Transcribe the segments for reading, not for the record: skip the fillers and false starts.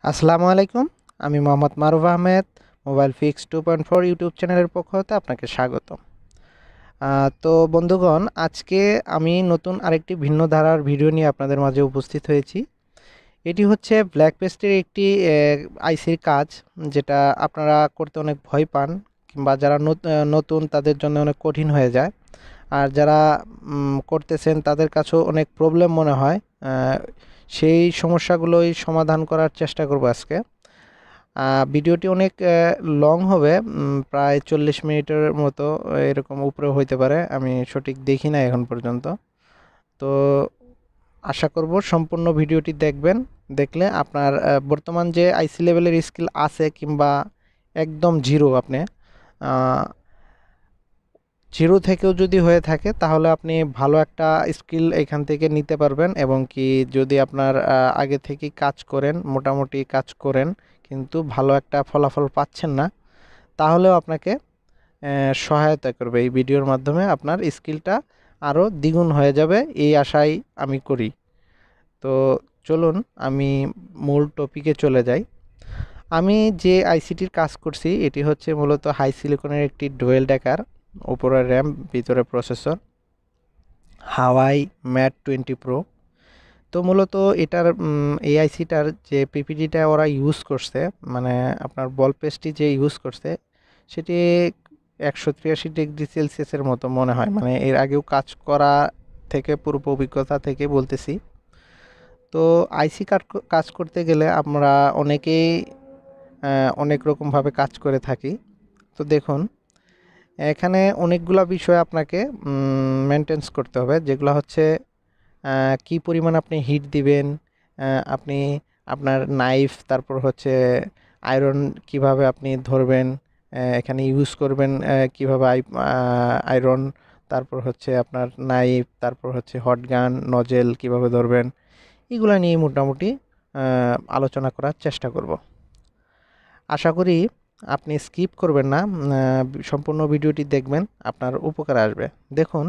আসসালামু আলাইকুম। আমি মোহাম্মদ মারুফ আহমেদ। মোবাইল ফিক্স 2.4 ইউটিউব চ্যানেলের পক্ষ হতে আপনাকে স্বাগতম। তো বন্ধুগণ, আজকে আমি নতুন আরেকটি ভিন্ন ধারার ভিডিও নিয়ে আপনাদের মাঝে উপস্থিত হয়েছি। এটি হচ্ছে ব্ল্যাক পেস্টের একটি আইসির কাজ, যেটা আপনারা করতে অনেক ভয় পান, কিংবা যারা নতুন তাদের জন্য অনেক কঠিন হয়ে যায়। আর যারা করতেছেন তাদের কাছেও অনেক প্রবলেম মনে হয়। সেই সমস্যাগুলোই সমাধান করার চেষ্টা করব আজকে। ভিডিওটি অনেক লং হবে, প্রায় 40 মিনিটের মতো এরকম উপরে হইতে পারে, আমি সঠিক দেখি না এখন পর্যন্ত। তো আশা করব সম্পূর্ণ ভিডিওটি দেখবেন। দেখলে আপনার বর্তমান যে আইসি লেভেলের স্কিল আছে, কিংবা একদম জিরো, আপনি জিরো থেকেও যদি হয়ে থাকে, তাহলে আপনি ভালো একটা স্কিল এখান থেকে নিতে পারবেন। এবং কি, যদি আপনার আগে থেকেই কাজ করেন, মোটামুটি কাজ করেন, কিন্তু ভালো একটা ফলাফল পাচ্ছেন না, তাহলেও আপনাকে সহায়তা করবে এই ভিডিওর মাধ্যমে। আপনার স্কিলটা আরও দ্বিগুণ হয়ে যাবে, এই আশাই আমি করি। তো চলুন আমি মূল টপিকে চলে যাই। আমি যে আইসিটির কাজ করছি, এটি হচ্ছে মূলত হাই সিলিকনের একটি ডুয়েল ডেকার, উপরে র্যাম, ভিতরে প্রসেসর, হাওয়াই ম্যাট 20 প্রো। তো মূলত এটার এই আইসিটার যে পিপিডিটা ওরা ইউজ করছে, মানে আপনার বল পেস্টটি যে ইউজ করছে, সেটি 183 ডিগ্রি সেলসিয়াসের মতো মনে হয়। মানে এর আগেও কাজ করা থেকে, পূর্ব অভিজ্ঞতা থেকে বলতেছি। তো আইসি কাজ করতে গেলে আমরা অনেকেই অনেক রকমভাবে কাজ করে থাকি। তো দেখুন, এখানে অনেকগুলা বিষয় আপনাকে মেনটেন্স করতে হবে, যেগুলো হচ্ছে কি পরিমাণ আপনি হিট দিবেন, আপনি আপনার নাইফ, তারপর হচ্ছে আয়রন কিভাবে আপনি ধরবেন, এখানে ইউজ করবেন কিভাবে আয়রন, তারপর হচ্ছে আপনার নাইফ, তারপর হচ্ছে হট গান নজেল কিভাবে ধরবেন, এগুলো নিয়ে মোটামুটি আলোচনা করার চেষ্টা করব। আশা করি আপনি স্কিপ করবেন না, সম্পূর্ণ ভিডিওটি দেখবেন, আপনার উপকার আসবে। দেখুন,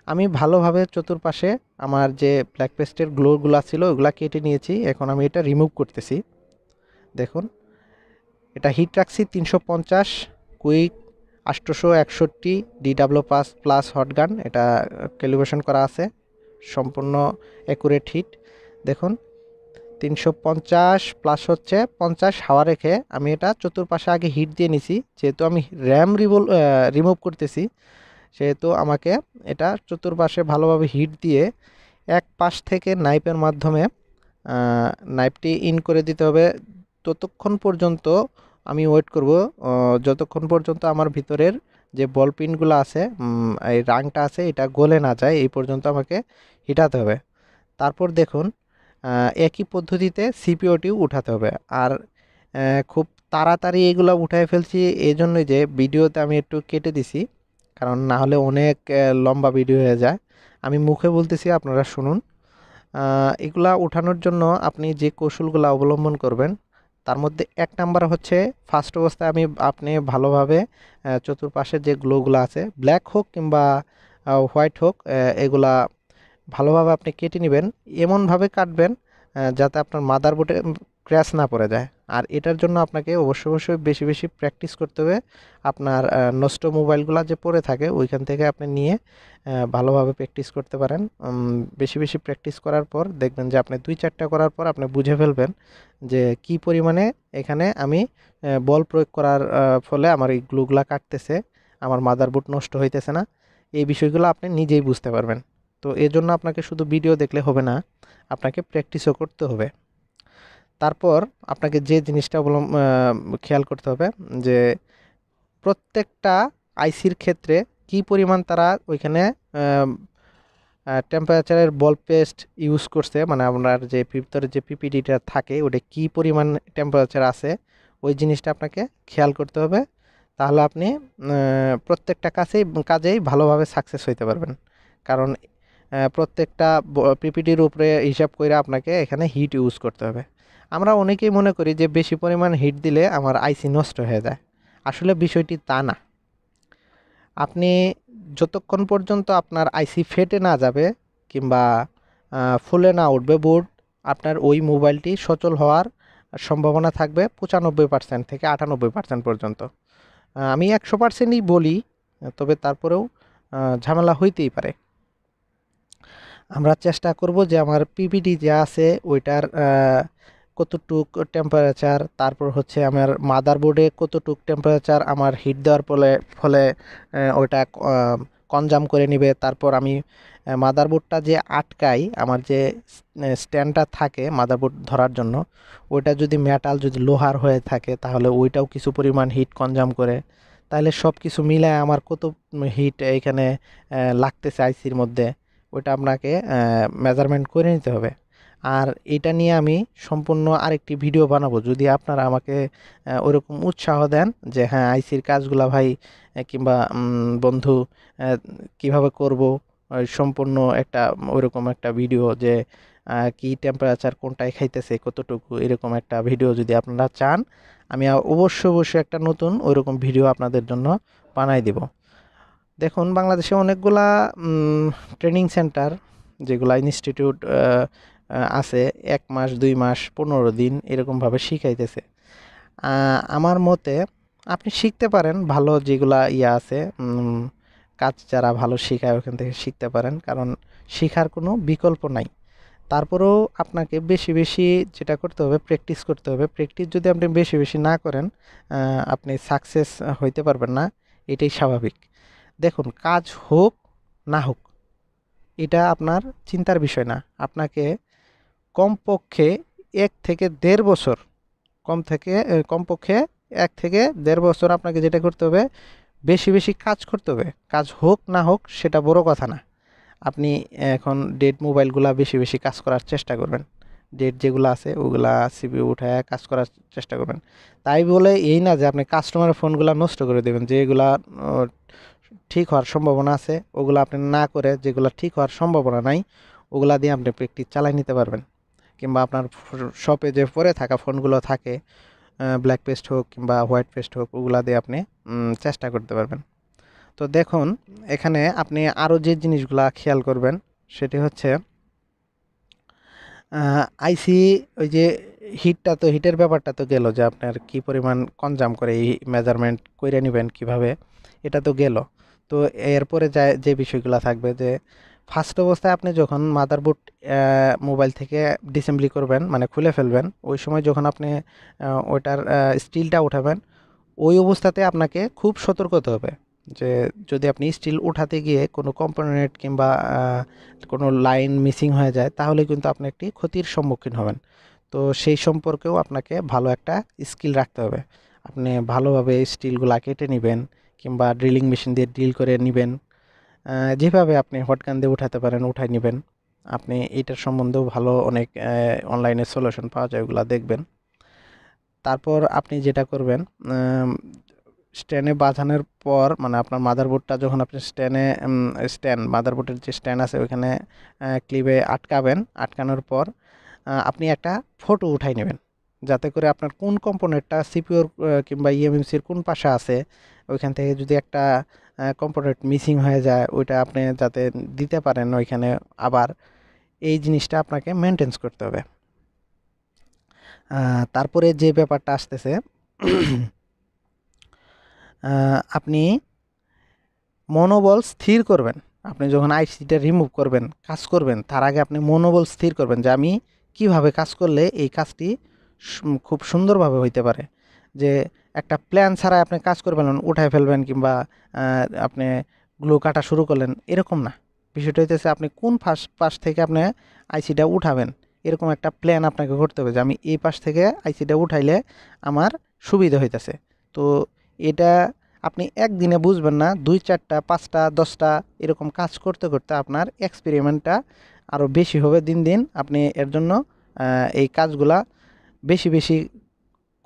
আমি ভালোভাবে চতুর্পাশে আমার যে ব্ল্যাক পেস্টের গ্লোগুলো ছিল ওগুলো কেটে নিয়েছি। এখন আমি এটা রিমুভ করতেছি। দেখুন, এটা হিট রাখছি 350 কুইক 861 DW প্লাস হটগান, এটা ক্যালিব্রেশন করা আছে, সম্পূর্ণ অ্যাকুরেট হিট। দেখুন, 350 প্লাস হচ্ছে 50 হাওয়া রেখে আমি এটা চতুর্পাশে আগে হিট দিয়ে নিছি। যেহেতু আমি র্যাম রিমুভ করতেছি, সেহেতু আমাকে এটা চতুর্পাশে ভালোভাবে হিট দিয়ে এক পাশ থেকে নাইফের মাধ্যমে নাইফটি ইন করে দিতে হবে। ততক্ষণ পর্যন্ত আমি ওয়েট করব, যতক্ষণ পর্যন্ত আমার ভিতরের যে বল পিনগুলো আছে, এই রাংটা আছে, এটা গলে না যায়, এই পর্যন্ত আমাকে হিটাতে হবে। তারপর দেখুন, একই পদ্ধতিতে সিপিওটিও উঠাতে হবে। আর খুব তাড়াতাড়ি এগুলো উঠায় ফেলছি এই জন্যই যে ভিডিওতে আমি একটু কেটে দিছি, কারণ না হলে অনেক লম্বা ভিডিও হয়ে যায়। আমি মুখে বলতেছি, আপনারা শুনুন। এগুলা উঠানোর জন্য আপনি যে কৌশলগুলো অবলম্বন করবেন, তার মধ্যে এক নাম্বার হচ্ছে, ফার্স্ট অবস্থায় আপনি ভালোভাবে চতুর্পাশের যে গ্লোগুলো আছে, ব্ল্যাক হোক কিংবা হোয়াইট হোক, এগুলা ভালোভাবে আপনি কেটে নেবেন। এমনভাবে কাটবেন যাতে আপনার মাদারবোর্ডে ক্র্যাশ না পড়ে যায়। আর এটার জন্য আপনাকে অবশ্যই বেশি বেশি প্র্যাকটিস করতে হবে। আপনার নষ্ট মোবাইলগুলো যে পড়ে থাকে, ওইখান থেকে আপনি নিয়ে ভালোভাবে প্র্যাকটিস করতে পারেন। বেশি বেশি প্র্যাকটিস করার পর দেখবেন যে আপনি 2-4টা করার পর আপনি বুঝে ফেলবেন যে কি পরিমাণে এখানে আমি বল প্রয়োগ করার ফলে আমার এই গ্লুগুলা কাটতেছে, আমার মাদারবোর্ড নষ্ট হইতেছে না। এই বিষয়গুলো আপনি নিজেই বুঝতে পারবেন। তো এজন্য আপনাকে শুধু ভিডিও দেখলে হবে না, আপনাকে প্র্যাকটিসও করতে হবে। তারপর আপনাকে যে জিনিসটা খেয়াল করতে হবে, যে প্রত্যেকটা আইসির ক্ষেত্রে কি পরিমাণ তারা ওইখানে টেম্পারেচারের বল পেস্ট ইউজ করছে, মানে আপনার যে ভিতরে যে পিপিডিটা থাকে ওটা কি পরিমাণ টেম্পারেচার আছে, ওই জিনিসটা আপনাকে খেয়াল করতে হবে। তাহলে আপনি প্রত্যেকটা কাজেই ভালোভাবে সাকসেস হইতে পারবেন। কারণ প্রত্যেকটা পিপিটির উপরে হিসাব করে আপনাকে এখানে হিট ইউজ করতে হবে। আমরা অনেকেই মনে করি যে বেশি পরিমাণ হিট দিলে আমার আইসি নষ্ট হয়ে যায়। আসলে বিষয়টি তা না। আপনি যতক্ষণ পর্যন্ত আপনার আইসি ফেটে না যাবে, কিংবা ফুলে না উঠবে বোর্ড, আপনার ওই মোবাইলটি সচল হওয়ার সম্ভাবনা থাকবে 95% থেকে 98% পর্যন্ত। আমি 100%ই বলি, তবে তারপরেও ঝামেলা হইতেই পারে। আমরা চেষ্টা করব যে আমার পিপিটি যা আছে ওইটার কতটুক টেম্পারেচার, তারপর হচ্ছে আমার মাদারবোর্ডে কতটুক টেম্পারেচার আমার হিট দেওয়ার ফলে ফলে ওইটা কনজাম করে নিবে। তারপর আমি মাদারবোর্ডটা যে আটকাই, আমার যে স্ট্যান্ডটা থাকে মাদারবোর্ড ধরার জন্য, ওইটা যদি মেটাল যদি লোহার হয়ে থাকে তাহলে ওইটাও কিছু পরিমাণ হিট কনজাম করে। তাহলে সব কিছু মিলায় আমার কত হিট এখানে লাগতেছে আইসির মধ্যে, ওইটা আপনাকে মেজারমেন্ট করে নিতে হবে। আর এটা নিয়ে আমি সম্পূর্ণ আরেকটি ভিডিও বানাবো, যদি আপনারা আমাকে ওরকম উৎসাহ দেন যে হ্যাঁ আইসির কাজগুলা ভাই কিংবা বন্ধু কিভাবে করব, সম্পূর্ণ একটা ওইরকম একটা ভিডিও যে কি টেম্পারেচার কোনটায় খাইতেছে কতটুকু, এরকম একটা ভিডিও যদি আপনারা চান, আমি অবশ্যই অবশ্যই একটা নতুন ওইরকম ভিডিও আপনাদের জন্য বানাই দিব। দেখুন, বাংলাদেশে অনেকগুলা ট্রেনিং সেন্টার, যেগুলা ইনস্টিটিউট আছে, 1 মাস 2 মাস 15 দিন এরকমভাবে শিখাইতেছে। আমার মতে আপনি শিখতে পারেন, ভালো যেগুলা আছে কাজ যারা ভালো শেখায় ওখান থেকে শিখতে পারেন, কারণ শেখার কোনো বিকল্প নাই। তারপরেও আপনাকে বেশি বেশি যেটা করতে হবে, প্র্যাকটিস করতে হবে। প্র্যাকটিস যদি আপনি বেশি বেশি না করেন, আপনি সাকসেস হইতে পারবেন না, এটাই স্বাভাবিক। দেখুন, কাজ হোক না হোক এটা আপনার চিন্তার বিষয় না। আপনাকে কমপক্ষে 1 থেকে 1.5 বছর, কমপক্ষে 1 থেকে 1.5 বছর আপনাকে যেটা করতে হবে, বেশি বেশি কাজ করতে হবে। কাজ হোক না হোক সেটা বড় কথা না। আপনি এখন ডেড মোবাইলগুলা বেশি বেশি কাজ করার চেষ্টা করবেন, ডেট যেগুলো আছে ওগুলা সিপিইউ উঠায় কাজ করার চেষ্টা করবেন। তাই বলে এই না যে আপনি কাস্টমারের ফোনগুলা নষ্ট করে দেবেন, যেগুলা ঠিক হওয়ার সম্ভাবনা আছে ওগুলো আপনি না করে, যেগুলো ঠিক হওয়ার সম্ভাবনা নাই ওগুলা দিয়ে আপনি প্র্যাকটিস চালাই নিতে পারবেন। কিংবা আপনার শপে যে পরে থাকা ফোনগুলো থাকে, ব্ল্যাক পেস্ট হোক কিংবা হোয়াইট পেস্ট হোক, ওগুলা দিয়ে আপনি চেষ্টা করতে পারবেন। তো দেখুন, এখানে আপনি আরও যে জিনিসগুলা খেয়াল করবেন সেটি হচ্ছে আইসি, ওই যে হিটের ব্যাপারটা তো গেল, যে আপনার কি পরিমাণ কনজাম করে এই মেজারমেন্ট কইরা নেবেন কিভাবে, এটা তো গেল। তো এরপরে যে বিষয়গুলো থাকবে, যে ফার্স্ট অবস্থায় আপনি যখন মাদারবোর্ড মোবাইল থেকে ডিসেম্বলি করবেন, মানে খুলে ফেলবেন, ওই সময় যখন আপনি ওইটার স্টিলটা উঠাবেন, ওই অবস্থাতে আপনাকে খুব সতর্ক হতে হবে যে যদি আপনি স্টিল উঠাতে গিয়ে কোনো কম্পোনেন্ট কিংবা কোনো লাইন মিসিং হয়ে যায়, তাহলে কিন্তু আপনি একটি ক্ষতির সম্মুখীন হবেন। তো সেই সম্পর্কেও আপনাকে ভালো একটা স্কিল রাখতে হবে। আপনি ভালোভাবে স্টিলগুলা কেটে নেবেন কিংবা ড্রিলিং মেশিন দিয়ে ড্রিল করে নেবেন, যেভাবে আপনি হটগান দিয়ে উঠাতে পারেন উঠাই নেবেন। আপনি এটার সম্বন্ধেও ভালো অনেক অনলাইনে সলিউশন পাওয়া যায়, ওগুলা দেখবেন। তারপর আপনি যেটা করবেন, স্ট্যান্ডে বাঁধানোর পর, মানে আপনার মাদারবোর্ডটা যখন আপনি মাদারবোর্ডের যে স্ট্যান্ড আছে ওইখানে ক্লিপে আটকাবেন, আটকানোর পর আপনি একটা ফটো উঠাই নেবেন, যাতে করে আপনার কোন কম্পোনেন্টটা সিপিইউর কিংবা ইএমএমসির কোন পাশে আছে, ওইখান থেকে যদি একটা কম্পোনেন্ট মিসিং হয়ে যায় ওইটা আপনি যাতে দিতে পারেন ওইখানে আবার, এই জিনিসটা আপনাকে মেনটেন্স করতে হবে। তারপরে যে ব্যাপারটা আসতেছে, আপনি মনোবল স্থির করবেন। আপনি যখন আইসিটা রিমুভ করবেন, কাজ করবেন, তার আগে আপনি মনোবল স্থির করবেন যে আমি কিভাবে কাজ করলে এই কাজটি খুব সুন্দরভাবে হইতে পারে। যে একটা প্ল্যান ছাড়া আপনি কাজ করবেন, উঠায় ফেলবেন কিংবা আপনি গ্লু কাটা শুরু করলেন, এরকম না। বিষয়টা হইতেছে আপনি কোন পাশ থেকে আপনি আইসিটা উঠাবেন, এরকম একটা প্ল্যান আপনাকে করতে হবে যে আমি এই পাশ থেকে আইসিটা উঠাইলে আমার সুবিধা হইতেছে। তো এটা আপনি একদিনে বুঝবেন না, 2 4টা 5টা 10টা এরকম কাজ করতে করতে আপনার এক্সপেরিমেন্টটা আরও বেশি হবে দিন দিন। আপনি এর জন্য এই কাজগুলা বেশি বেশি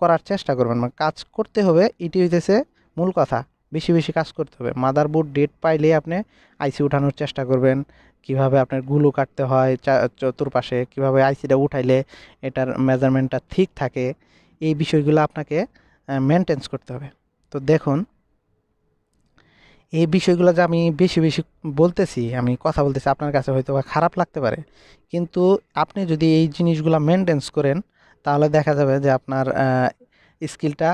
করার চেষ্টা করবেন, মানে কাজ করতে হবে, এটি হইতেছে মূল কথা। বেশি বেশি কাজ করতে হবে। মাদারবোর্ড ডেট পাইলে আপনি আইসি উঠানোর চেষ্টা করবেন, কিভাবে আপনার গুলো কাটতে হয় চতুর্পাশে, কিভাবে আইসিটা উঠাইলে এটার মেজারমেন্টটা ঠিক থাকে, এই বিষয়গুলো আপনাকে মেনটেন্স করতে হবে। তো দেখুন, এই বিষয়গুলো যে আমি বেশি বেশি বলতেছি, আমি কথা বলতেছি, আপনার কাছে হয়তো বা খারাপ লাগতে পারে, কিন্তু আপনি যদি এই জিনিসগুলো মেনটেন্স করেন তাহলে দেখা যাবে যে আপনার স্কিলটা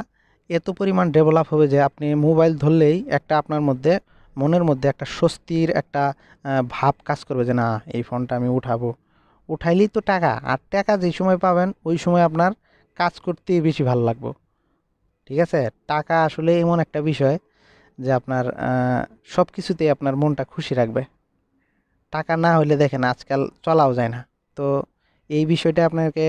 এত পরিমাণ ডেভেলপ হবে যে আপনি মোবাইল ধরলেই একটা আপনার মধ্যে মনের মধ্যে একটা স্বস্তির একটা ভাব কাজ করবে যে না এই ফোনটা আমি উঠাবো। উঠাইলেই তো টাকা, আর টাকা যেই সময় পাবেন ওই সময় আপনার কাজ করতেই বেশি ভালো লাগবে। ঠিক আছে? টাকা আসলে এমন একটা বিষয় যে আপনার সব কিছুতেই আপনার মনটা খুশি রাখবে। টাকা না হইলে দেখেন আজকাল চলাও যায় না। তো এই বিষয়টা আপনাকে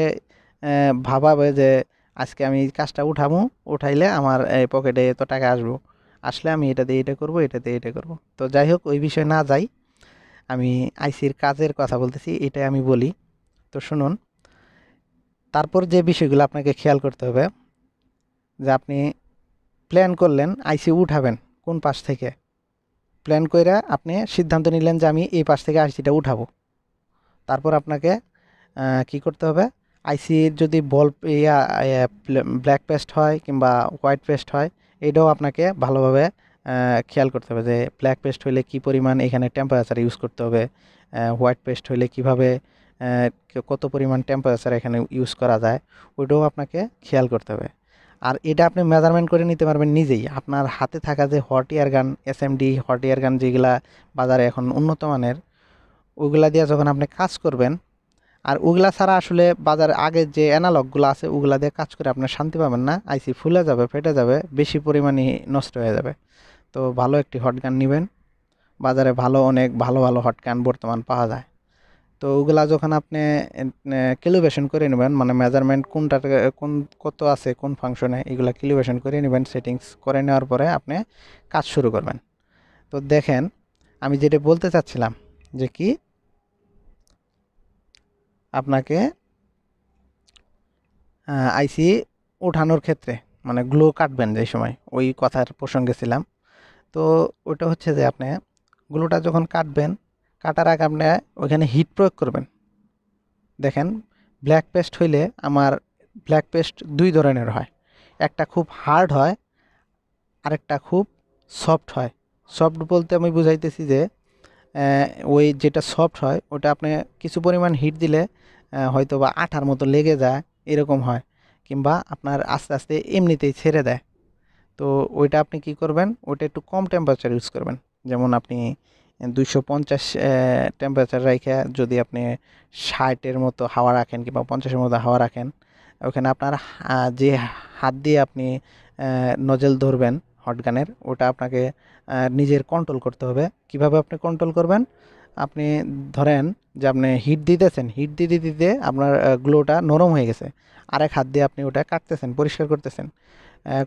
ভাবাবে যে আজকে আমি এই কাজটা উঠাবো, উঠাইলে আমার এই পকেটে এত টাকা আসবো, আসলে আমি এটা দিয়ে এটা করব, এটা দিয়ে এটা করব। তো যাই হোক ওই বিষয় না যাই, আমি আইসির কাজের কথা বলতেছি, এটাই আমি বলি। তো শুনুন, তারপর যে বিষয়গুলো আপনাকে খেয়াল করতে হবে যে আপনি প্ল্যান করলেন আইসি উঠাবেন কোন পাশ থেকে, প্ল্যান কইরা আপনি সিদ্ধান্ত নিলেন যে আমি এই পাশ থেকে আইসিটা উঠাবো। তারপর আপনাকে কি করতে হবে, আইসির যদি বল ইয়া ব্ল্যাক পেস্ট হয় কিংবা হোয়াইট পেস্ট হয়, এটাও আপনাকে ভালোভাবে খেয়াল করতে হবে যে ব্ল্যাক পেস্ট হইলে কি পরিমাণ এখানে টেম্পারেচার ইউজ করতে হবে, হোয়াইট পেস্ট হইলে কিভাবে কত পরিমাণ টেম্পারেচার এখানে ইউজ করা যায়, ওইটাও আপনাকে খেয়াল করতে হবে। আর এটা আপনি মেজারমেন্ট করে নিতে পারবেন নিজেই, আপনার হাতে থাকা যে হট এয়ার গান, এসএমডি হট এয়ার গান যেগুলা বাজারে এখন উন্নত মানের, ওগুলা দিয়ে যখন আপনি কাজ করবেন, আর ওগুলা ছাড়া আসলে বাজারে আগের যে অ্যানালগগুলো আছে ওগুলা দিয়ে কাজ করে আপনার শান্তি পাবেন না, আইসি ফুলে যাবে, ফেটে যাবে, বেশি পরিমাণে নষ্ট হয়ে যাবে। তো ভালো একটি হট গান নেবেন, বাজারে ভালো অনেক ভালো ভালো হট গান বর্তমান পাওয়া যায়। তো ওগুলা যখন আপনি ক্যালিব্রেশন করে নেবেন, মানে মেজারমেন্ট কোনটা কোন কত আছে কোন ফাংশনে, এগুলা ক্যালিব্রেশন করে নেবেন, সেটিংস করে নেওয়ার পরে আপনি কাজ শুরু করবেন। তো দেখেন আমি যেটা বলতে চাচ্ছিলাম যে কি আপনাকে আইসি ওঠানোর ক্ষেত্রে মানে গ্লো কাটবেন যে সময়, ওই কথার প্রসঙ্গে ছিলাম। তো ওটা হচ্ছে যে আপনি গ্লোটা যখন কাটবেন, কাটার আগে আপনি ওইখানে হিট প্রয়োগ করবেন। দেখেন ব্ল্যাক পেস্ট হইলে আমার ব্ল্যাক পেস্ট দুই ধরনের হয়, একটা খুব হার্ড হয়, আরেকটা খুব সফট হয়। সফট বলতে আমি বুঝাইতেছি যে ওই যেটা সফট হয় ওটা আপনি কিছু পরিমাণ হিট দিলে হয়তো বা আঠার মতো লেগে যায়, এরকম হয়, কিংবা আপনার আস্তে আস্তে এমনিতেই ছেড়ে দেয়। তো ওইটা আপনি কি করবেন, ওইটা একটু কম টেম্পারেচার ইউজ করবেন। যেমন আপনি 250 টেম্পারেচার রাখে যদি আপনি 60-এর মতো হাওয়া রাখেন কিংবা 50-এর মতো হাওয়া রাখেন, ওখানে আপনার যে হাত দিয়ে আপনি নজেল ধরবেন হটগানের, ওটা আপনাকে নিজের কন্ট্রোল করতে হবে। কিভাবে আপনি কন্ট্রোল করবেন, আপনি ধরেন যে আপনি হিট দিতেছেন, হিট দিতে দিতে আপনার গ্লোটা নরম হয়ে গেছে, আরেক হাত দিয়ে আপনি ওটা কাটতেছেন, পরিষ্কার করতেছেন,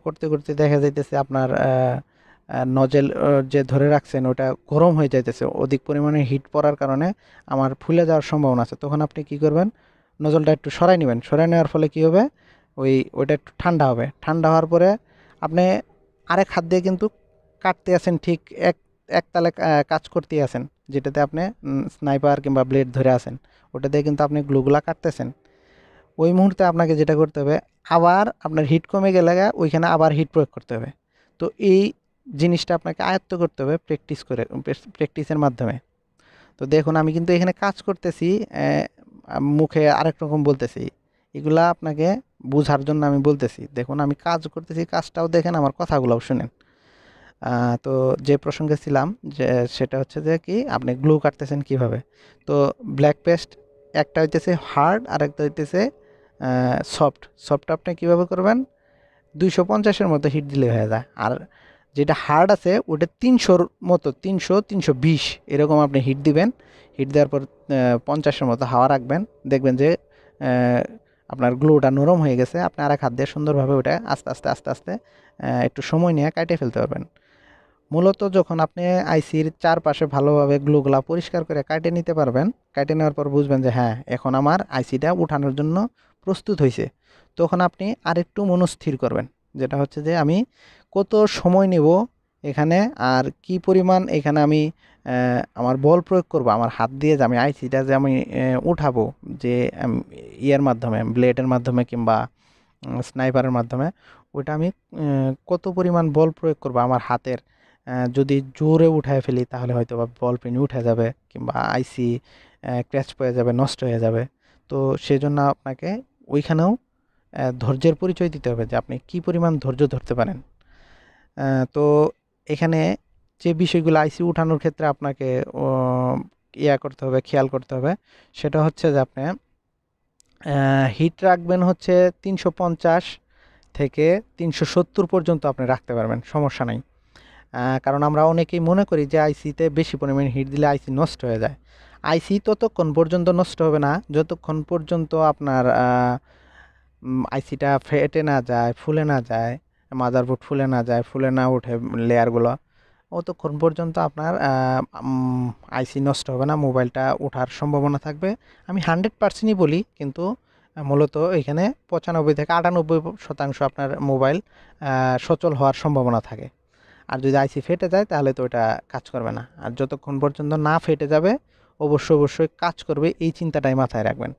করতে করতে দেখা যাইতেছে আপনার নজেল যে ধরে রাখছেন ওটা গরম হয়ে যাইতেছে, অধিক পরিমাণে হিট পড়ার কারণে আমার ফুলে যাওয়ার সম্ভাবনা আছে। তখন আপনি কি করবেন, নজলটা একটু সরাই নেবেন, সরাই নেওয়ার ফলে কি হবে, ওইটা একটু ঠান্ডা হবে, ঠান্ডা হওয়ার পরে আপনি আরেক হাত দিয়ে কিন্তু কাটতে আছেন, ঠিক এক একতালে কাজ করতে আছেন, যেটাতে আপনি স্নাইপার কিংবা ব্লেড ধরে আছেন, ওটা দিয়ে কিন্তু আপনি গ্লুগুলা কাটতেছেন। ওই মুহূর্তে আপনাকে যেটা করতে হবে, আবার আপনার হিট কমে গেলে ওইখানে আবার হিট প্রয়োগ করতে হবে। তো এই জিনিসটা আপনাকে আয়ত্ত করতে হবে প্র্যাকটিস করে, প্র্যাকটিসের মাধ্যমে। তো দেখুন আমি কিন্তু এখানে কাজ করতেছি, মুখে আরেক রকম বলতেছি, এগুলা আপনাকে বোঝার জন্য আমি বলতেছি। দেখুন আমি কাজ করতেছি, কাজটাও দেখেন, আমার কথাগুলোও শুনেন। তো যে প্রসঙ্গে ছিলাম যে সেটা হচ্ছে যে কি আপনি গ্লু কাটতেছেন কিভাবে। তো ব্ল্যাক পেস্ট একটা হইতেছে হার্ড আর একটা হইতেছে সফট। সফট আপনি কিভাবে করবেন, 250-এর মতো হিট দিলে হয়ে যায়। আর যেটা হার্ড আছে ওটা 300-র মতো, 300-320 এরকম আপনি হিট দিবেন। হিট দেওয়ার পর 50-এর মতো হাওয়া রাখবেন, দেখবেন যে আহ, আপনার গ্লুটা নরম হয়ে গেছে। আপনি আর এক হাত দিয়ে সুন্দরভাবে ওটা আস্তে আস্তে আস্তে আস্তে একটু সময় নিয়ে কাটে ফেলতে পারবেন। মূলত যখন আপনি আইসির চারপাশে ভালোভাবে গ্লুগুলা পরিষ্কার করে কাটে নিতে পারবেন, কাটে নেওয়ার পর বুঝবেন যে হ্যাঁ এখন আমার আইসিটা উঠানোর জন্য প্রস্তুত হয়েছে, তখন আপনি আরেকটু মনস্থির করবেন, যেটা হচ্ছে যে আমি কত সময় নেব এখানে, আর কি পরিমাণ এখানে আমি আমার বল প্রয়োগ করব আমার হাত দিয়ে, যে আমি আইসিটা যে আমি উঠাবো, যে ইয়ের মাধ্যমে ব্লেডের মাধ্যমে কিংবা স্নাইপারের মাধ্যমে, ওইটা আমি কত পরিমাণ বল প্রয়োগ করব আমার হাতের, যদি জোরে উঠায় ফেলি তাহলে হয়তো বা বল পিন উঠে যাবে কিংবা আইসি ক্র্যাশ হয়ে যাবে, নষ্ট হয়ে যাবে। তো সেজন্য আপনাকে ওইখানেও ধৈর্যের পরিচয় দিতে হবে যে আপনি কি পরিমাণ ধৈর্য ধরতে পারেন। তো এখানে যে বিষয়গুলো আইসি উঠানোর ক্ষেত্রে আপনাকে করতে হবে, খেয়াল করতে হবে, সেটা হচ্ছে যে আপনি হিট রাখবেন হচ্ছে 350 থেকে 370 পর্যন্ত আপনি রাখতে পারবেন, সমস্যা নাই। কারণ আমরা অনেকেই মনে করি যে আইসিতে বেশি পরিমাণে হিট দিলে আইসি নষ্ট হয়ে যায়। আইসি ততক্ষণ পর্যন্ত নষ্ট হবে না যতক্ষণ পর্যন্ত আপনার আইসিটা ফেটে না যায়, ফুলে না যায়, মাদারবোর্ড ফুলে না যায়, ফুলে না ওঠে লেয়ারগুলো, অতক্ষণ পর্যন্ত আপনার আইসি নষ্ট হবে না, মোবাইলটা ওঠার সম্ভাবনা থাকবে। আমি 100%ই বলি, কিন্তু মূলত এখানে 95 থেকে 98% আপনার মোবাইল সচল হওয়ার সম্ভাবনা থাকে। আর যদি আইসি ফেটে যায় তাহলে তো ওটা কাজ করবে না। আর যতক্ষণ পর্যন্ত না ফেটে যাবে অবশ্যই কাজ করবে, এই চিন্তাটাই মাথায় রাখবেন।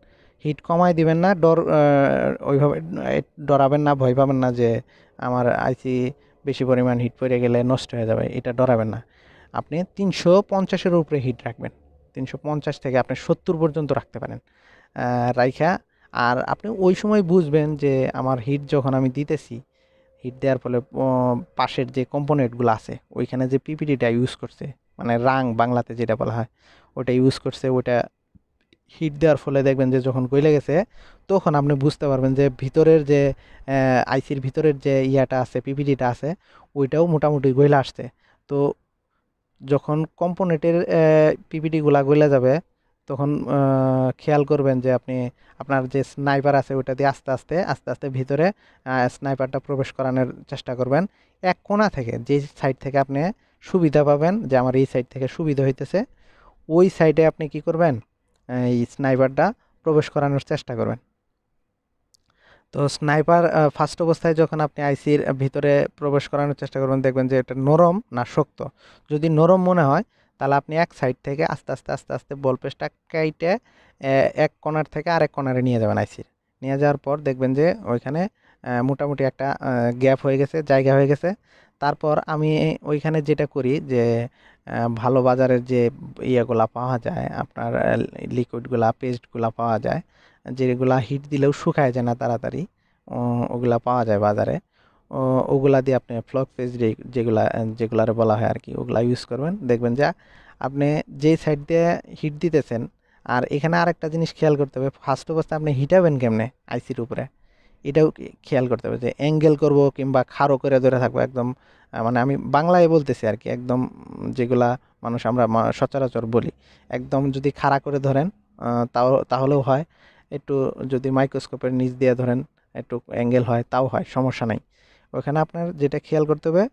হিট কমায় দিবেন না, ওইভাবে ডরাবেন না, ভয় পাবেন না যে আমার আইসি বেশি পরিমাণ হিট পড়ে গেলে নষ্ট হয়ে যাবে, এটা ডরাবেন না। আপনি 350-এর উপরে হিট রাখবেন, 350 থেকে আপনি 70 পর্যন্ত রাখতে পারেন রাইখা। আর আপনি ওই সময় বুঝবেন যে আমার হিট যখন আমি দিতেছি, হিট দেওয়ার ফলে পাশের যে কম্পোনেন্টগুলো আছে ওইখানে যে পিপিটিটা ইউজ করছে, মানে রাং বাংলাতে যেটা বলা হয়, ওটা ইউজ করছে, ওটা হিট দেওয়ার ফলে দেখবেন যে যখন গলে গেছে তখন আপনি বুঝতে পারবেন যে ভিতরের যে আইসির ভিতরের যে ইয়াটা আছে, পিপিটিটা আছে, ওইটাও মোটামুটি গলে আসছে। তো যখন কম্পোনেন্টের পিপিটিগুলা গলে যাবে তখন খেয়াল করবেন যে আপনি আপনার যে স্নাইপার আছে ওটা দিয়ে আস্তে আস্তে আস্তে আস্তে ভিতরে স্নাইপারটা প্রবেশ করানোর চেষ্টা করবেন। এক কোণা থেকে, যে সাইড থেকে আপনি সুবিধা পাবেন যে আমার এই সাইড থেকে সুবিধা হইতেছে, ওই সাইডে আপনি কি করবেন, এই স্নাইপারটা প্রবেশ করানোর চেষ্টা করবেন। তো স্নাইপার ফার্স্ট অবস্থায় যখন আপনি আইসির ভিতরে প্রবেশ করানোর চেষ্টা করবেন দেখবেন যে এটা নরম না শক্ত। যদি নরম মনে হয় তাহলে আপনি এক সাইড থেকে আস্তে আস্তে আস্তে আস্তে বল পেস্টটা কাইটে এক কর্নার থেকে আরেক কর্নারে নিয়ে যাবেন আইসির। নিয়ে যাওয়ার পর দেখবেন যে ওইখানে মোটামুটি একটা গ্যাপ হয়ে গেছে, জায়গা হয়ে গেছে। তারপর আমি ওইখানে যেটা করি যে ভালো বাজারের যে ইয়েগুলা পাওয়া যায়, আপনার লিকুইডগুলা পেস্টগুলা পাওয়া যায়, যেগুলা হিট দিলেও শুকায় যায় না তাড়াতাড়ি, ওগুলা পাওয়া যায় বাজারে। ওগুলা দিয়ে আপনি ফ্লক পেস্ট যেগুলা যেগুলারে বলা হয় আর কি, ওগুলা ইউজ করবেন। দেখবেন যে আপনি যেই সাইড দিয়ে হিট দিতেছেন, আর এখানে আরেকটা জিনিস খেয়াল করতে হবে, ফার্স্ট অবস্থায় আপনি হিটাবেন কেমনে আইসির উপরে, এটাও খেয়াল করতে হবে। যে অ্যাঙ্গেল করব কিংবা খাড়ো করে ধরে থাকবো একদম, মানে আমি বাংলায় বলতেছি আর কি, একদম যেগুলা মানুষ আমরা সচরাচর বলি, একদম যদি খাড়া করে ধরেন তাহলেও হয়, একটু যদি মাইক্রোস্কোপের নিচ দিয়ে ধরেন একটু অ্যাঙ্গেল হয়, তাও হয়, সমস্যা নাই। ওখানে আপনার যেটা খেয়াল করতে হবে,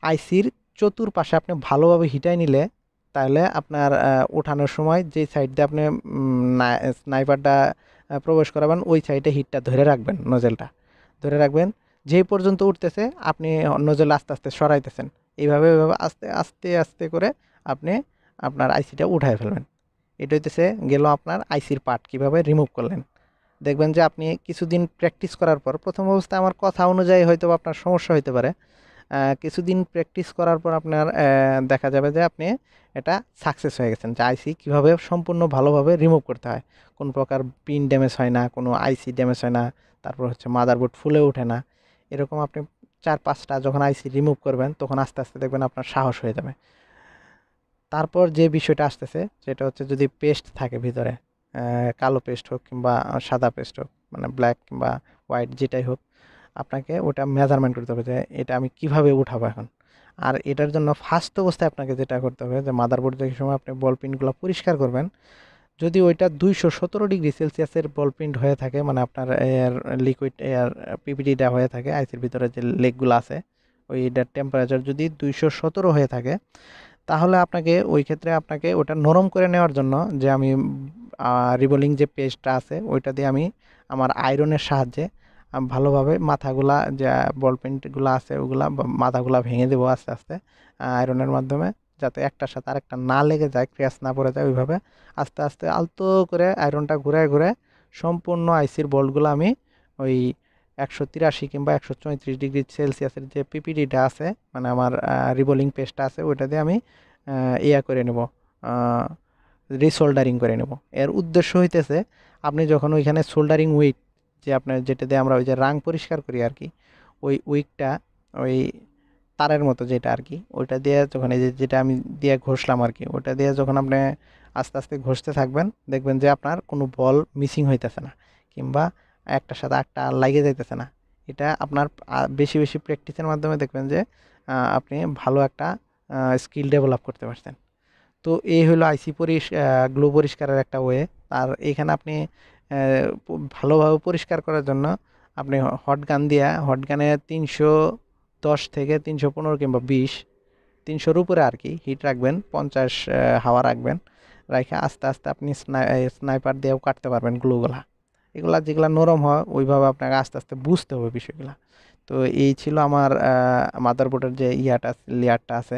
আইসির চতুর্পাশে আপনি ভালোভাবে হিটাই নিলে তাহলে আপনার ওঠানোর সময় যে সাইড দিয়ে আপনি স্নাইপারটা প্রবেশ করাবেন ওই সাইডে হিটটা ধরে রাখবেন, নজেলটা ধরে রাখবেন। যেই পর্যন্ত উঠতেছে আপনি নজেল আস্তে আস্তে সরাইতেছেন, এইভাবে এইভাবে আস্তে আস্তে আস্তে করে আপনি আপনার আইসিটা উঠায় ফেলবেন। এটা হইতেছে গেল আপনার আইসির পার্ট কীভাবে রিমুভ করলেন। দেখবেন যে আপনি কিছুদিন প্র্যাকটিস করার পর, প্রথম অবস্থায় আমার কথা অনুযায়ী হয়তো আপনার সমস্যা হতে পারে, কিছুদিন প্র্যাকটিস করার পর আপনার দেখা যাবে যে আপনি এটা সাকসেস হয়ে গেছেন, যে আইসি কীভাবে সম্পূর্ণ ভালোভাবে রিমুভ করতে হয়, কোন প্রকার পিন ড্যামেজ হয় না, কোনো আইসি ড্যামেজ হয় না, তারপর হচ্ছে মাদারবোর্ড ফুলে ওঠে না। এরকম আপনি 4-5টা যখন আইসি রিমুভ করবেন তখন আস্তে আস্তে দেখবেন আপনার সাহস হয়ে যাবে। তারপর যে বিষয়টা আসতেছে সেটা হচ্ছে, যদি পেস্ট থাকে ভিতরে, কালো পেস্ট হোক কিংবা সাদা পেস্ট হোক, মানে ব্ল্যাক কিংবা হোয়াইট যেটাই হোক, আপনাকে ওটা মেজারমেন্ট করতে হবে যে এটা আমি কিভাবে উঠাবো এখন। আর এটার জন্য ফার্স্ট অবস্থায় আপনাকে যেটা করতে হবে যে মাদারবোর্ড যে সময় আপনি বল পিনগুলো পরিষ্কার করবেন, যদি ওইটা 217 ডিগ্রি সেলসিয়াসের বল পিন হয়ে থাকে, মানে আপনার এয়ার লিকুইড এয়ার পিপিটিটা হয়ে থাকে আইসির ভিতরে যে লেগগুলো আছে, ওইটার টেম্পারেচার যদি 217 হয়ে থাকে, তাহলে আপনাকে ওই ক্ষেত্রে আপনাকে ওটা নরম করে নেওয়ার জন্য যে আমি রিবোলিং যে পেস্টটা আছে ওইটা দিয়ে আমি আমার আয়রনের সাহায্যে ভালোভাবে মাথাগুলা যে বল পেনগুলো আছে ওগুলা মাথাগুলা ভেঙে দেবো আস্তে আস্তে আয়রনের মাধ্যমে, যাতে একটার সাথে আরেকটা না লেগে যায়, ক্র্যাশ না পড়ে যায়। ওইভাবে আস্তে আস্তে আলতো করে আয়রনটা ঘুরে ঘুরে সম্পূর্ণ আইসির বলগুলো আমি ওই 183 কিংবা 134 ডিগ্রি সেলসিয়াসের যে পিপিডিটা আছে, মানে আমার রিবোলিং পেস্টটা আছে, ওইটা দিয়ে আমি ইয়া করে নেব, রিসোল্ডারিং করে নেব। এর উদ্দেশ্য হইতেছে আপনি যখন ওইখানে সোল্ডারিং উইক যে আপনার যেটা দিয়ে আমরা ওই যে রাং পরিষ্কার করি আর কি, ওই উইকটা, ওই তারের মতো যেটা আর কি, ওইটা দিয়ে যখন এই যে যেটা আমি দিয়ে ঘষলাম আর কি, ওটা দিয়ে যখন আপনি আস্তে আস্তে ঘষতে থাকবেন, দেখবেন যে আপনার কোনো বল মিসিং হইতেছে না, কিংবা একটার সাথে একটা লাগে যাইতেছে না। এটা আপনার বেশি বেশি প্র্যাকটিসের মাধ্যমে দেখবেন যে আপনি ভালো একটা স্কিল ডেভেলপ করতে পারছেন। তো এই হলো আইসি গ্লো পরিষ্কারের একটা ওয়ে। আর এখানে আপনি ভালোভাবে পরিষ্কার করার জন্য আপনি হট গান দিয়া, হট গানে 310 থেকে 315 কিংবা 20, 300-র উপরে আর কি হিট রাখবেন, 50 হাওয়া রাখবেন, রাখে আস্তে আস্তে আপনি স্নাইপার দিয়েও কাটতে পারবেন গ্লুগুলা। এগুলা যেগুলা নরম হয় ওইভাবে আপনাকে আস্তে আস্তে বুঝতে হবে বিষয়গুলা। তো এই ছিল আমার মাদারবোর্ডের যে লেয়ারটা আছে,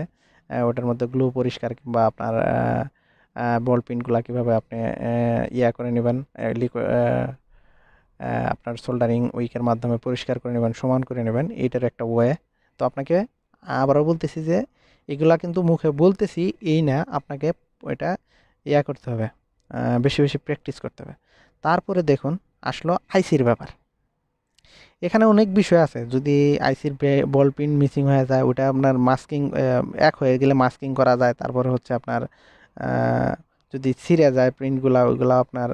ওটার মধ্যে গ্লু পরিষ্কার কিংবা আপনার বল পিনগুলা কীভাবে আপনি করে নেবেন, আপনার সোল্ডারিং উইকের মাধ্যমে পরিষ্কার করে নেবেন, সমান করে নেবেন, এইটার একটা ওয়ে। তো আপনাকে আবারও বলতেছি যে এগুলা কিন্তু মুখে বলতেছি এই না, আপনাকে ওইটা করতে হবে, বেশি বেশি প্র্যাকটিস করতে হবে। তারপরে দেখুন আসলো আইসির ব্যাপার। এখানে অনেক বিষয় আছে। যদি আইসির বল পিন মিসিং হয়ে যায়, ওটা আপনার মাস্কিং এক হয়ে গেলে মাস্কিং করা যায়। তারপরে হচ্ছে আপনার যদি ছিঁড়ে যায় প্রিন্টগুলা, ওইগুলা আপনার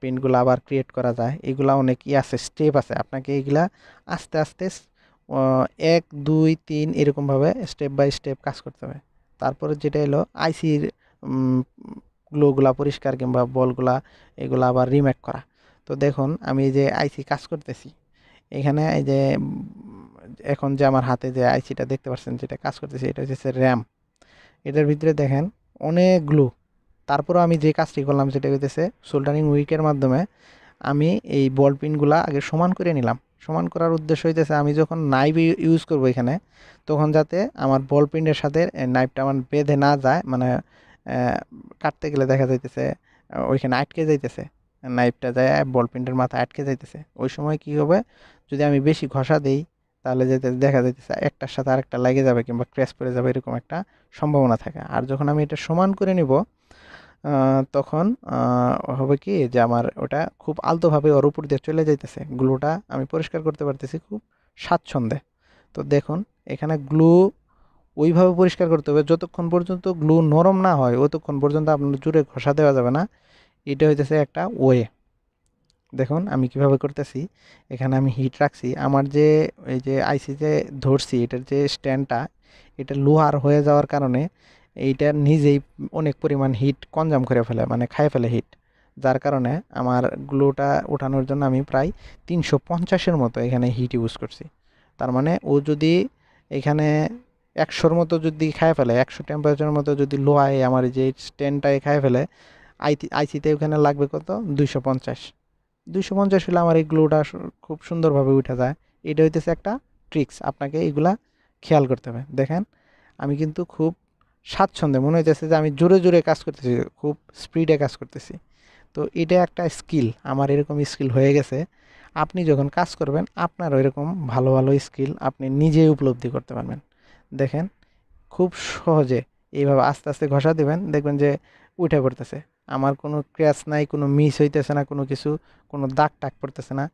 প্রিন্টগুলো আবার ক্রিয়েট করা যায়। এগুলা অনেক আছে, স্টেপ আছে। আপনাকে এগুলা আস্তে আস্তে 1 2 3 এরকমভাবে স্টেপ বাই স্টেপ কাজ করতে হবে। তারপরে যেটা এলো আইসির গ্লোগুলা পরিষ্কার কিংবা বলগুলা এগুলা আবার রিমেক করা। তো দেখুন আমি যে আইসি কাজ করতেছি এখানে, এই যে এখন যে আমার হাতে যে আইসিটা দেখতে পাচ্ছেন যেটা কাজ করতেছি, এটা হচ্ছে র্যাম। এটার ভিতরে দেখেন অনেক গ্লু। তারপরও আমি যে কাজটি করলাম সেটা হইতেছে সোল্ডারিং উইকের মাধ্যমে আমি এই বল পিনগুলা আগে সমান করে নিলাম। সমান করার উদ্দেশ্য হইতেছে আমি যখন নাইফ ইউজ করব এখানে, তখন যাতে আমার বল পিনের সাথে নাইফটা আমার বেঁধে না যায়, মানে কাটতে গেলে দেখা যাইতেছে ওইখানে আটকে যাইতেছে, নাইফটা যায় বল পিনের মাথায় আটকে যাইতেছে। ওই সময় কি হবে, যদি আমি বেশি ঘষা দেই তাহলে যেতে দেখা যাইতেছে একটার সাথে আরেকটা লেগে যাবে কিংবা ক্র্যাশ করে যাবে, এরকম একটা সম্ভাবনা থাকে। আর যখন আমি এটা সমান করে নিব তখন হবে কি যে আমার ওটা খুব আলতোভাবে ওর উপর দিয়ে চলে যাইতেছে, গ্লুটা আমি পরিষ্কার করতে পারতেছি খুব স্বাচ্ছন্দ্যে। তো দেখুন এখানে গ্লু ওইভাবে পরিষ্কার করতে হবে যতক্ষণ পর্যন্ত গ্লু নরম না হয়, ততক্ষণ পর্যন্ত আপনার জোরে ঘষা দেওয়া যাবে না। এটা হইতেছে একটা ওয়ে। দেখুন আমি কিভাবে করতেছি, এখানে আমি হিট রাখছি, আমার যে এই যে আইসি যে ধরছি এটার যে স্ট্যান্ডটা, এটা লোহার হয়ে যাওয়ার কারণে এইটা নিজেই অনেক পরিমাণ হিট কনজাম করে ফেলে, মানে খায় ফেলে হিট। যার কারণে আমার গ্লুটা ওঠানোর জন্য আমি প্রায় 350-এর মতো এখানে হিট ইউজ করছি। তার মানে ও যদি এখানে 100-র মতো যদি খায় ফেলে, 100 টেম্পারেচারের মতো যদি লোহায় আমার যে স্ট্যান্ডটায় খায় ফেলে, আইসিতে ওখানে লাগবে কত, 250। 250 হলে আমার এই গ্লুটা খুব সুন্দরভাবে উঠে যায়। এটা হইতেছে একটা ট্রিক্স, আপনাকে এগুলা খেয়াল করতে হবে। দেখেন আমি কিন্তু খুব স্বাচ্ছন্দ্যে মনে হইতেছে যে আমি জোরে জোরে কাজ করতেছি, খুব স্পিডে কাজ করতেছি। তো এটা একটা স্কিল, আমার এরকম স্কিল হয়ে গেছে। আপনি যখন কাজ করবেন আপনার এরকম ভালো ভালো স্কিল আপনি নিজেই উপলব্ধি করতে পারবেন। দেখেন খুব সহজে এইভাবে আস্তে আস্তে ঘষা দিবেন, দেখবেন যে উঠে পড়তেছে। আমার কোনো ক্র্যাশ নাই, কোনো মিস হইতেছে না, কোনো কিছু, কোনো দাগ টাগ পড়তেছে না।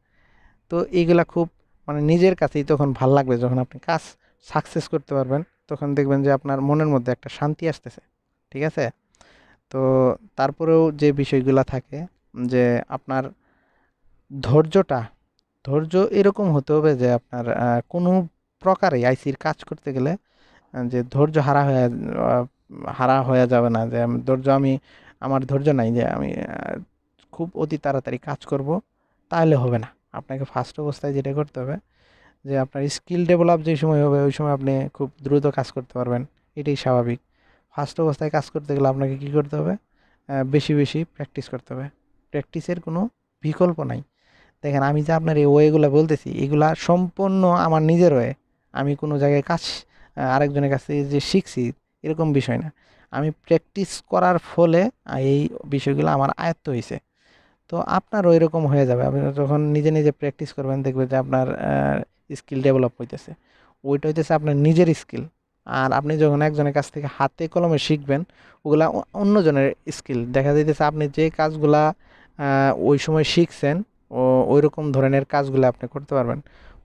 তো এইগুলা খুব মানে নিজের কাছেই তখন ভাল লাগবে, যখন আপনি কাজ সাকসেস করতে পারবেন তখন দেখবেন যে আপনার মনের মধ্যে একটা শান্তি আসতেছে। ঠিক আছে? তো তারপরেও যে বিষয়গুলা থাকে যে আপনার ধৈর্যটা, ধৈর্য এরকম হতে হবে যে আপনার কোনো প্রকারে আইসির কাজ করতে গেলে যে ধৈর্য হারা হয়ে যাবে না, যে আমার ধৈর্য নাই যে আমি খুব অতি তাড়াতাড়ি কাজ করব, তাহলে হবে না। আপনাকে ফার্স্ট অবস্থায় যেটা করতে হবে যে আপনার স্কিল ডেভেলপ যে সময় হবে ওই সময় আপনি খুব দ্রুত কাজ করতে পারবেন, এটাই স্বাভাবিক। ফার্স্ট অবস্থায় কাজ করতে গেলে আপনাকে কী করতে হবে, বেশি বেশি প্র্যাকটিস করতে হবে। প্র্যাকটিসের কোনো বিকল্প নাই। দেখেন আমি যে আপনার এই ওয়েগুলো বলতেছি এগুলা সম্পূর্ণ আমার নিজের ওয়ে। আমি কোনো জায়গায় কাজ আরেকজনের কাছে যে শিখছি এরকম বিষয় না। আমি প্র্যাকটিস করার ফলে এই বিষয়গুলো আমার আয়ত্ত হয়েছে। তো আপনারও এরকম হয়ে যাবে। আপনি যখন নিজে নিজে প্র্যাকটিস করবেন দেখবেন যে আপনার স্কিল ডেভেলপ হইতেছে। ওইটা হইতেছে আপনার নিজের স্কিল। আর আপনি যখন একজনের কাছ থেকে হাতে কলমে শিখবেন ওগুলা অন্যজনের স্কিল। দেখা যাইতেছে আপনি যে কাজগুলা ওই সময় শিখছেন ওই রকম ধরনের কাজগুলো আপনি করতে পারবেন।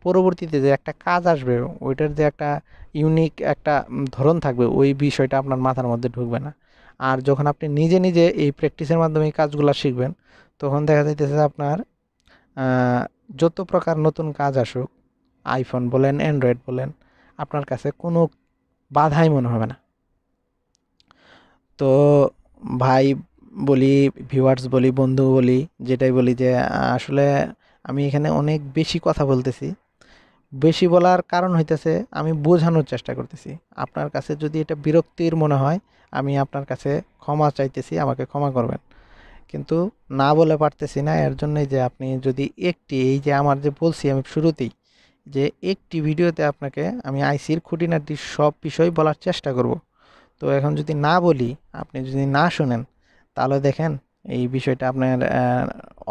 পরবর্তীতে যে একটা কাজ আসবে ওইটার যে একটা ইউনিক একটা ধরন থাকবে, ওই বিষয়টা আপনার মাথার মধ্যে ঢুকবে না। আর যখন আপনি নিজে নিজে এই প্র্যাকটিসের মাধ্যমে এই কাজগুলো শিখবেন, তখন দেখা যাইতেছে আপনার যত প্রকার নতুন কাজ আসুক, আইফোন বলেন অ্যান্ড্রয়েড বলেন, আপনার কাছে কোনো বাধাই মনে হবে না। তো ভাই বলি, ভিউয়ার্স বলি, বন্ধু বলি, যেটাই বলি, যে আসলে আমি এখানে অনেক বেশি কথা বলতেছি। বেশি বলার কারণ হইতেছে আমি বোঝানোর চেষ্টা করতেছি। আপনার কাছে যদি এটা বিরক্তির মনে হয়, আমি আপনার কাছে ক্ষমা চাইতেছি, আমাকে ক্ষমা করবেন। কিন্তু না বলে পারতেছি না, এর জন্যই যে আপনি যদি এই যে আমার যে বলছি আমি শুরুতেই, যে একটি ভিডিওতে আপনাকে আমি আইসির খুঁটিনাটি সব বিষয় বলার চেষ্টা করব। তো এখন যদি না বলি, আপনি যদি না শোনেন, তাহলে দেখেন এই বিষয়টা আপনার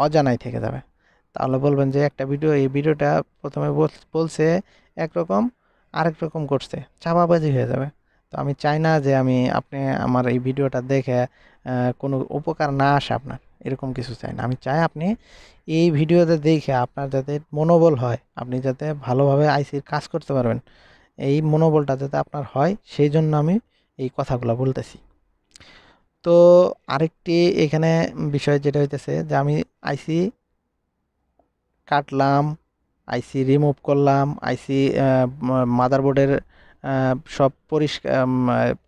অজানাই থেকে যাবে। তাহলে বলবেন যে একটা ভিডিও, এই ভিডিওটা প্রথমে বলছে একরকম, আরেক রকম করছে, চাপাবাজি হয়ে যাবে। তো আমি চাই না যে আপনি আমার এই ভিডিওটা দেখে কোনো উপকার না আসে আপনার, এরকম কিছু চাই না। আমি চাই আপনি এই ভিডিওতে দেখে আপনার যাতে মনোবল হয়, আপনি যাতে ভালোভাবে আইসির কাজ করতে পারবেন, এই মনোবলটা যাতে আপনার হয়, সেই জন্য আমি এই কথাগুলো বলতেছি। তো আরেকটি এখানে বিষয় যেটা হইতেছে, যে আমি আইসি কাটলাম, আইসি রিমুভ করলাম, আইসি মাদারবোর্ডের সব পরিষ্কার,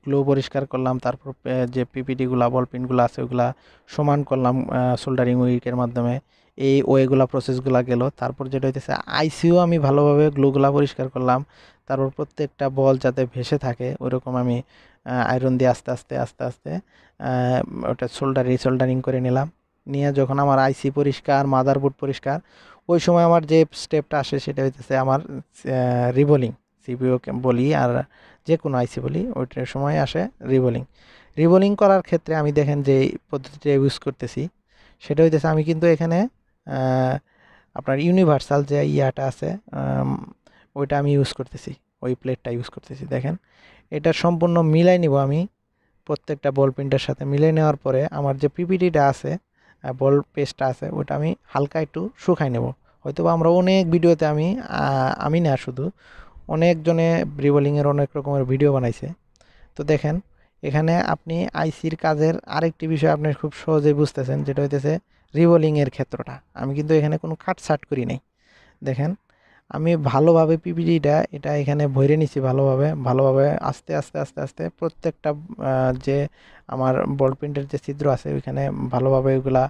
গ্লো পরিষ্কার করলাম, তারপর যে পিপিটিগুলা বল পিনগুলো আছে ওগুলা সমান করলাম সোল্ডারিং উইকের মাধ্যমে। এই ওয়েগুলা প্রসেসগুলা গেল। তারপর যেটা হইতেছে আইসিও আমি ভালোভাবে গ্লোগুলা পরিষ্কার করলাম। তারপর প্রত্যেকটা বল যাতে ভেসে থাকে ওইরকম আমি আয়রন দিয়ে আস্তে আস্তে আস্তে আস্তে ওটা সোল্ডারিং করে নিলাম। নিয়ে যখন আমার আইসি পরিষ্কার, মাদারবোর্ড পরিষ্কার, ওই সময় আমার যে স্টেপটা আসে সেটা হইতেছে আমার রিবোলিং। সিপিইউ বলি আর যে কোনো আইসি বলি, ওইটার সময় আসে রিবোলিং। রিবোলিং করার ক্ষেত্রে আমি দেখেন যে এই পদ্ধতিটা ইউজ করতেছি, সেটা হইতেছে আমি কিন্তু এখানে আহ, আপনার ইউনিভার্সাল যে ইয়াটা আছে, ওইটা আমি ইউজ করতেছি, ওই প্লেটটা ইউজ করতেছি। দেখেন এটা সম্পূর্ণ মিলাই নিব আমি, প্রত্যেকটা বল পিনটার সাথে মিলিয়ে নেওয়ার পরে আমার যে পিপিটিটা আছে, বল পেস্টটা আছে, ওটা আমি হালকা একটু শুকাই নেব। হয়তো বা আমরা অনেক ভিডিওতে আমি না শুধু অনেকজনে রিবোলিংয়ের অনেক রকমের ভিডিও বানাইছে। তো দেখেন এখানে আপনি আইসির কাজের আরেকটি বিষয় আপনি খুব সহজেই বুঝতেছেন, যেটা হইতেছে রিবোলিংয়ের ক্ষেত্রটা। আমি কিন্তু এখানে কোনো কাটছাট করি নাই। দেখেন আমি ভালোভাবে পিপিটিটা এটা এখানে ভরে নিছি, ভালোভাবে ভালোভাবে আস্তে আস্তে আস্তে আস্তে প্রত্যেকটা যে আমার বল প্রিন্টের যে ছিদ্র আছে ওইখানে ভালোভাবে ওইগুলা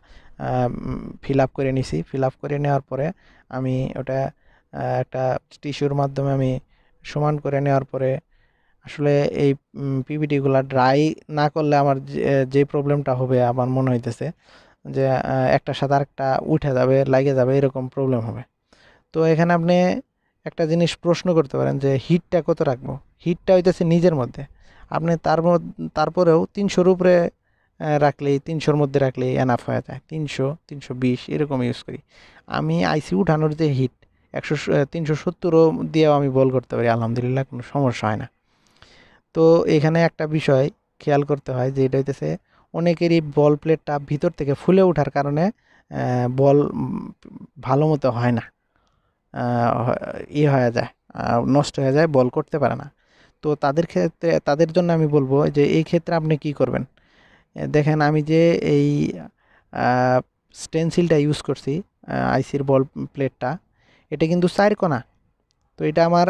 ফিল আপ করে নিছি। ফিল আপ করে নেওয়ার পরে আমি ওটা একটা টিস্যুর মাধ্যমে আমি সমান করে নেওয়ার পরে, আসলে এই পিপিটিগুলা ড্রাই না করলে আমার যে প্রবলেমটা হবে আমার মনে হইতেছে যে একটার সাথে আরেকটা উঠে যাবে, লাগে যাবে, এরকম প্রবলেম হবে। তো এখানে আপনি একটা জিনিস প্রশ্ন করতে পারেন যে হিটটা কত রাখবো। হিটটা হইতেছে নিজের মধ্যে, আপনি তারপরেও 300-র উপরে রাখলেই, 300-র মধ্যে রাখলেই এনাফ হয়ে যায়। 300, 320 এরকম ইউজ করি আমি। আইসি উঠানোর যে হিট 370ও দিয়েও আমি বল করতে পারি, আলহামদুলিল্লাহ কোনো সমস্যা হয় না। তো এখানে একটা বিষয় খেয়াল করতে হয়, যে এটা হইতেছে অনেকেরই বল প্লেটটা ভিতর থেকে ফুলে ওঠার কারণে বল ভালো মতো হয় না, হয়ে যায়, নষ্ট হয়ে যায়, বল করতে পারে না। তো তাদের ক্ষেত্রে, তাদের জন্য আমি বলবো যে এই ক্ষেত্রে আপনি কি করবেন। দেখেন আমি যে এই স্টেনসিলটা ইউজ করছি, আইসির বল প্লেটটা, এটা কিন্তু 4 কোণা। তো এটা আমার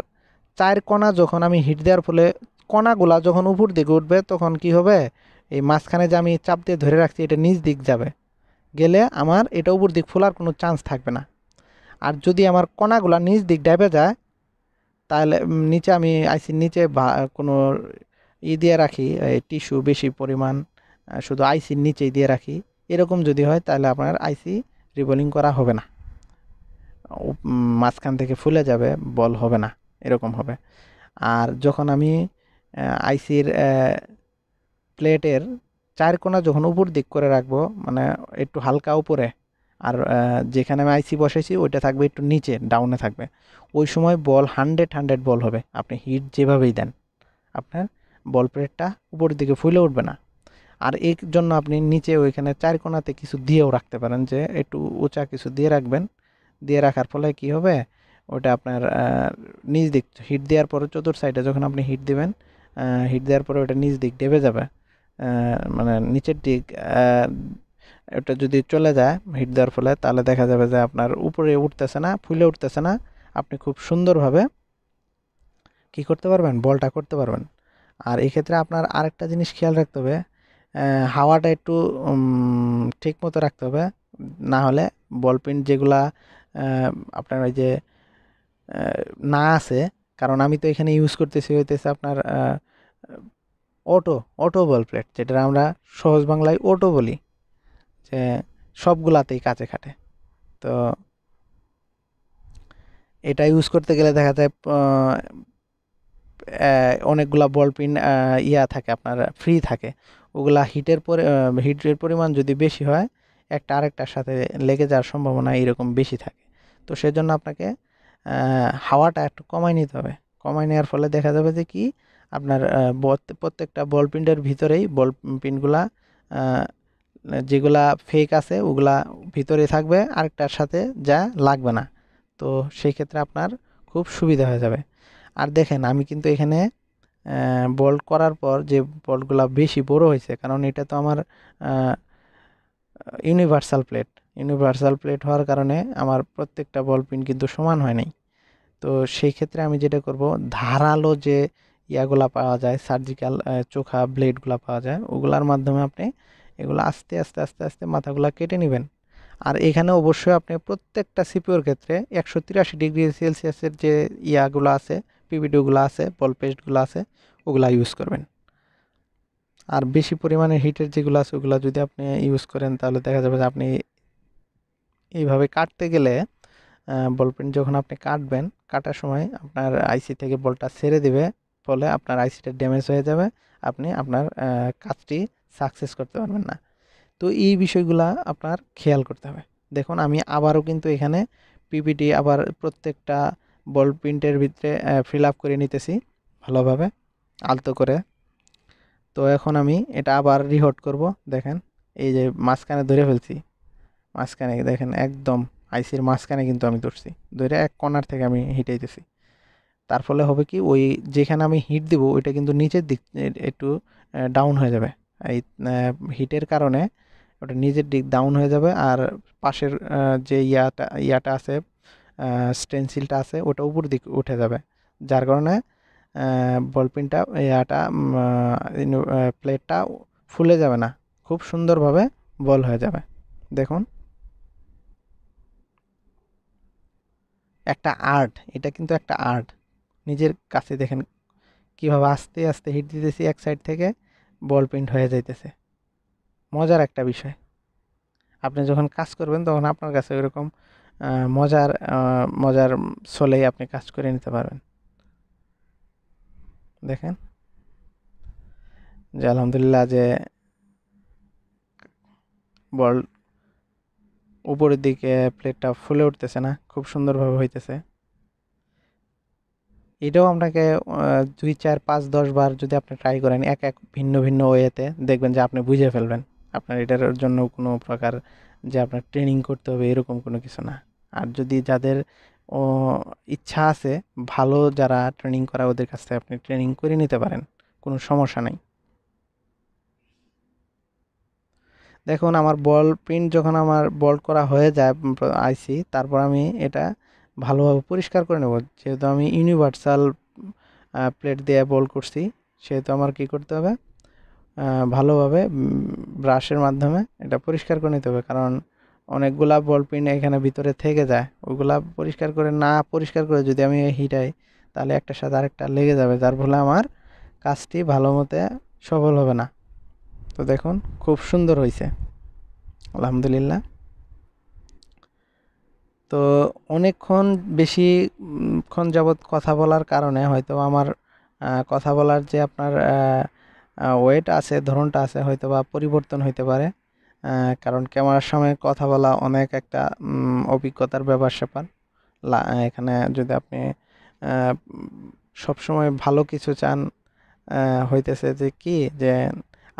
4 কোণা, যখন আমি হিট দেওয়ার ফলে কণাগুলা যখন উপর দিকে উঠবে তখন কি হবে, এই মাঝখানে যে আমি চাপ দিয়ে ধরে রাখছি এটা নিচ দিক যাবে, গেলে আমার এটা উপর দিক ফোলার কোনো চান্স থাকবে না। আর যদি আমার কণাগুলা নিচ দিক ডাইবে যায়, তাহলে নিচে আমি আইসির নিচে কোনো দিয়ে রাখি, টিস্যু বেশি পরিমাণ, শুধু আইসির নিচেই দিয়ে রাখি, এরকম যদি হয় তাহলে আপনার আইসি রিবোলিং করা হবে না, মাঝখান থেকে ফুলে যাবে, বল হবে না, এরকম হবে। আর যখন আমি আইসির প্লেটের 4 কোণা যখন উপর দিক করে রাখবো, মানে একটু হালকা উপরে, আর যেখানে আমি আইসি বসাইছি ওইটা থাকবে একটু নিচে, ডাউনে থাকবে, ওই সময় বল 100 বল হবে। আপনি হিট যেভাবেই দেন আপনার বল প্লেটটা উপরের দিকে ফুলে উঠবে না। আর এর জন্য আপনি নিচে ওইখানে চার কোণাতে কিছু দিয়েও রাখতে পারেন, যে একটু উঁচা কিছু দিয়ে রাখবেন। দিয়ে রাখার ফলে কি হবে, ওটা আপনার নিচ দিক হিট দেওয়ার পরে চতুর সাইডে যখন আপনি হিট দিবেন, হিট দেওয়ার পরে ওটা নিচ দিক দেবে যাবে, মানে নিচের দিক ওটা যদি চলে যায় হিট দেওয়ার ফলে, তাহলে দেখা যাবে যে আপনার উপরে উঠতেছে না, ফুলে উঠতেছে না, আপনি খুব সুন্দরভাবে কি করতে পারবেন, বলটা করতে পারবেন। আর এই ক্ষেত্রে আপনার আরেকটা জিনিস খেয়াল রাখতে হবে, হাওয়াটা একটু ঠিক মতো রাখতে হবে, না হলে বল পিন যেগুলা আপনার ওই যে না আছে, কারণ আমি তো এখানে ইউজ করতেছি হইতেছে আপনার অটো অটো বল প্লেট, যেটা আমরা সহজ বাংলায় অটো বলি, যে সবগুলাতেই কাজে খাটে। তো এটা ইউজ করতে গেলে দেখা যায় অনেকগুলা বল পিন ইয়া থাকে আপনার ফ্রি থাকে, ওগুলা হিটের পরিমাণ যদি বেশি হয় একটা আরেকটার সাথে লেগে যাওয়ার সম্ভাবনা এরকম বেশি থাকে। তো সেজন্য আপনাকে হাওয়াটা একটু কমায় নিতে হবে। কমায় নেওয়ার ফলে দেখা যাবে যে কি আপনার প্রত্যেকটা বল পিনের ভিতরেই বল পিনগুলা যেগুলা ফেক আছে ওগুলা ভিতরে থাকবে, আরেকটার সাথে যা লাগবে না। তো সেই ক্ষেত্রে আপনার খুব সুবিধা হয়ে যাবে। আর দেখেন আমি কিন্তু এখানে বোল্ড করার পর যে বোল্টগুলা বেশি বড় হয়েছে, কারণ এটা তো আমার ইউনিভার্সাল প্লেট হওয়ার কারণে আমার প্রত্যেকটা বল পিন কিন্তু সমান হয় নাই। তো সেই ক্ষেত্রে আমি যেটা করব, ধারালো যে ইয়াগুলা পাওয়া যায়, সার্জিক্যাল চোখা ব্লেডগুলা পাওয়া যায়, ওগুলার মাধ্যমে আপনি এগুলো আস্তে আস্তে আস্তে আস্তে মাথাগুলা কেটে নেবেন। আর এখানে অবশ্যই আপনি প্রত্যেকটা সিপিউর ক্ষেত্রে 183°C যে ইয়াগুলো আছে, পিভিডিগুলো আছে, বল পেস্টগুলো আছে, ওগুলা ইউজ করবেন। আর বেশি পরিমাণে হিটের যেগুলো আছে ওগুলো যদি আপনি ইউজ করেন, তাহলে দেখা যাবে যে আপনি এইভাবে কাটতে গেলে বল পেন যখন আপনি কাটবেন, কাটার সময় আপনার আইসি থেকে বলটা ছেড়ে দিবে, ফলে আপনার আইসিটা ড্যামেজ হয়ে যাবে, আপনি আপনার কাজটি সাকসেস করতে পারবেন না। তো এই বিষয়গুলা আপনার খেয়াল করতে হবে। দেখুন আমি আবারও কিন্তু এখানে পিপিটি আবার প্রত্যেকটা বল প্রিন্টের ভিতরে ফিল আপ করে নিতেছি ভালোভাবে আলতো করে। তো এখন আমি এটা আবার রিহট করব। দেখেন এই যে মাঝখানে ধরে ফেলছি, মাঝখানে দেখেন একদম আইসির মাঝখানে কিন্তু আমি ধরছি, ধরে এক কর্নার থেকে আমি হিটাইতেছি। তার ফলে হবে কি, ওই যেখানে আমি হিট দিব ওইটা কিন্তু নিচের দিক একটু ডাউন হয়ে যাবে, এই হিটের কারণে ওটা নিজের দিক ডাউন হয়ে যাবে, আর পাশের যে ইয়াটা আছে, স্টেনসিলটা আছে, ওটা উপর দিক উঠে যাবে, যার কারণে বলপিনটা ইয়াটা প্লেটটা ফুলে যাবে না, খুব সুন্দরভাবে বল হয়ে যাবে। দেখুন একটা আর্ট, এটা কিন্তু একটা আর্ট। নিজের কাছে দেখেন কিভাবে আস্তে আস্তে হিট দিতেছি, এক সাইড থেকে বল প্রিন্ট হয়ে যাইতেছে। মজার একটা বিষয়, আপনি যখন কাজ করবেন তখন আপনার কাছে ওইরকম মজার মজার ছলেই আপনি কাজ করে নিতে পারবেন। দেখেন যে আলহামদুলিল্লাহ যে বল উপরের দিকে প্লেটটা ফুলে উঠতেছে না, খুব সুন্দরভাবে হইতেছে। এটাও আপনাকে 2 4 5 10 বার যদি আপনি ট্রাই করেন এক এক ভিন্ন ভিন্ন ওয়েতে, দেখবেন যে আপনি বুঝে ফেলবেন। আপনার এটার জন্য কোনো প্রকার যে আপনার ট্রেনিং করতে হবে এরকম কোনো কিছু না। আর যদি যাদের ও ইচ্ছা আছে, ভালো যারা ট্রেনিং করা ওদের কাছ থেকে আপনি ট্রেনিং করে নিতে পারেন, কোনো সমস্যা নেই। দেখুন আমার বল প্রিন্ট যখন আমার বল্ট করা হয়ে যায় আইসি, তারপর আমি এটা ভালোভাবে পরিষ্কার করে নেব। যেহেতু আমি ইউনিভার্সাল প্লেট দিয়ে বল করছি, সেহেতু আমার কি করতে হবে, ভালোভাবে ব্রাশের মাধ্যমে এটা পরিষ্কার করে নিতে হবে, কারণ অনেকগুলা বল পিন এখানে ভিতরে থেকে যায়, ওইগুলা পরিষ্কার করে যদি আমি হিটাই, তাহলে একটার সাথে আরেকটা লেগে যাবে, যার ফলে আমার কাজটি ভালো মতে সফল হবে না। তো দেখুন খুব সুন্দর হয়েছে আলহামদুলিল্লাহ। তো অনেকক্ষণ ক্ষণ যাবৎ কথা বলার কারণে হয়তো আমার কথা বলার যে আপনার ওয়েট আছে, ধরনটা আছে, হয়তো বা পরিবর্তন হইতে পারে, কারণ ক্যামেরার সামনে কথা বলা অনেক একটা অভিজ্ঞতার ব্যাপার স্যাপার। এখানে যদি আপনি সবসময় ভালো কিছু চান, হইতেছে যে কি যে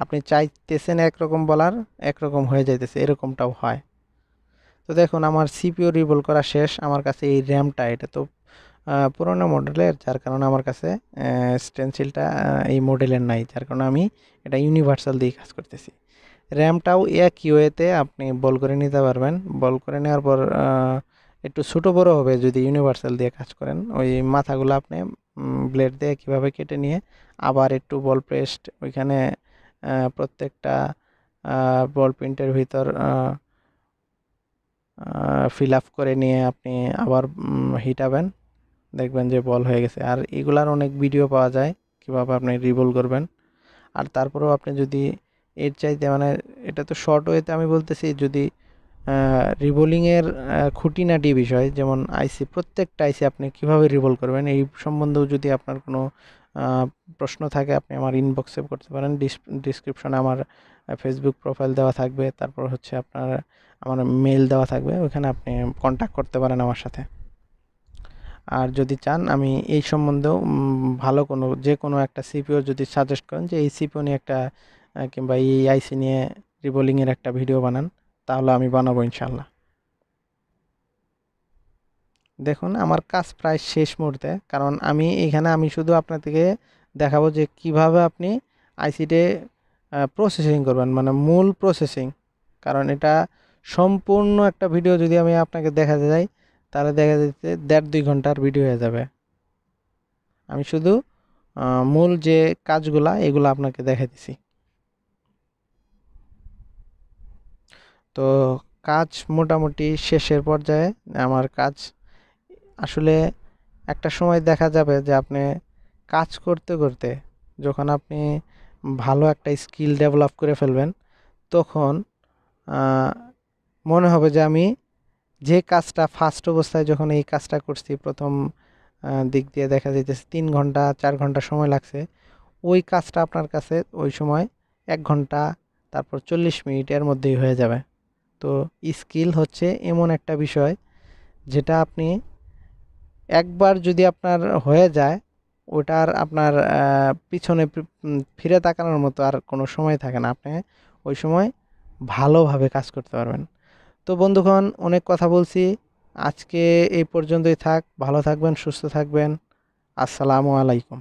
আপনি চাইতেছেন একরকম বলার, একরকম হয়ে যাইতেছে, এরকমটাও হয়। তো দেখুন আমার সিপিইউ রিভোল করা শেষ। আমার কাছে এই র্যামটা, এটা তো পুরোনো মডেলের, যার কারণে আমার কাছে স্টেনসিলটা এই মডেলের নাই, যার কারণে আমি এটা ইউনিভার্সাল দিয়ে কাজ করতেছি। র্যামটাও একই ওয়েতে আপনি বল করে নিতে পারবেন। বল করে নেওয়ার পর একটু ছোটো বড়ো হবে যদি ইউনিভার্সাল দিয়ে কাজ করেন। ওই মাথাগুলো আপনি ব্লেড দিয়ে কীভাবে কেটে নিয়ে আবার একটু বল পেস্ট ওইখানে প্রত্যেকটা বল প্রিন্টের ভিতর ফিল আপ করে নিয়ে আপনি আবার হিটাবেন, দেখবেন যে বল হয়ে গেছে। আর এগুলার অনেক ভিডিও পাওয়া যায় কীভাবে আপনি রিবল করবেন। আর তারপরেও আপনি যদি এর চাইতে মানে, এটা তো শর্ট ওয়েতে আমি বলতেছি, যদি রিবোলিংয়ের খুঁটিনাটি বিষয় যেমন আইসি, প্রত্যেকটা আইসি আপনি কিভাবে রিবল করবেন এই সম্বন্ধেও যদি আপনার কোনো প্রশ্ন থাকে আপনি আমার ইনবক্সে করতে পারেন। ডিসক্রিপশনে আমার ফেসবুক প্রোফাইল দেওয়া থাকবে, তারপর হচ্ছে আপনার আমার মেল দেওয়া থাকবে, ওইখানে আপনি কন্ট্যাক্ট করতে পারেন আমার সাথে। আর যদি চান আমি এই সম্বন্ধেও ভালো কোনো যে কোনো একটা সিপিও যদি সাজেস্ট করেন যে এই সিপিও নিয়ে একটা কিংবা এই আইসি নিয়ে রিবোলিংয়ের একটা ভিডিও বানান, তাহলে আমি বানাবো ইনশাল্লাহ। দেখুন আমার কাজ প্রায় শেষ মুহূর্তে, কারণ আমি শুধু আপনাদেরকে দেখাবো যে কিভাবে আপনি আইসিতে প্রসেসিং করবেন, মানে মূল প্রসেসিং। কারণ এটা সম্পূর্ণ একটা ভিডিও যদি আমি আপনাকে দেখাতে যাই তাহলে দেখা যেতে 1.5-2 ঘন্টার ভিডিও হয়ে যাবে। আমি শুধু মূল যে কাজগুলা এগুলো আপনাকে দেখাইতেছি। তো কাজ মোটামুটি শেষের পর্যায়ে। আমার কাজ আসলে একটা সময় দেখা যাবে যে আপনি কাজ করতে করতে যখন আপনি ভালো একটা স্কিল ডেভেলপ করে ফেলবেন, তখন মনে হবে যে আমি যে কাজটা ফার্স্ট অবস্থায় যখন এই কাজটা করছি প্রথম দিক দিয়ে দেখা যাইতেছে 3 ঘন্টা 4 ঘন্টা সময় লাগছে, ওই কাজটা আপনার কাছে ওই সময় 1 ঘন্টা তারপর 40 মিনিটের মধ্যেই হয়ে যাবে। তো স্কিল হচ্ছে এমন একটা বিষয় যেটা আপনি একবার যদি আপনার হয়ে যায়, ওটার আপনার পিছনে ফিরে তাকানোর মতো আর কোনো সময় থাকে না। আপনি ওই সময় ভালোভাবে কাজ করতে পারবেন। তো বন্ধুগণ, অনেক কথা বলছি, আজকে এই পর্যন্তই থাক। ভালো থাকবেন, সুস্থ থাকবেন। আসসালামু আলাইকুম।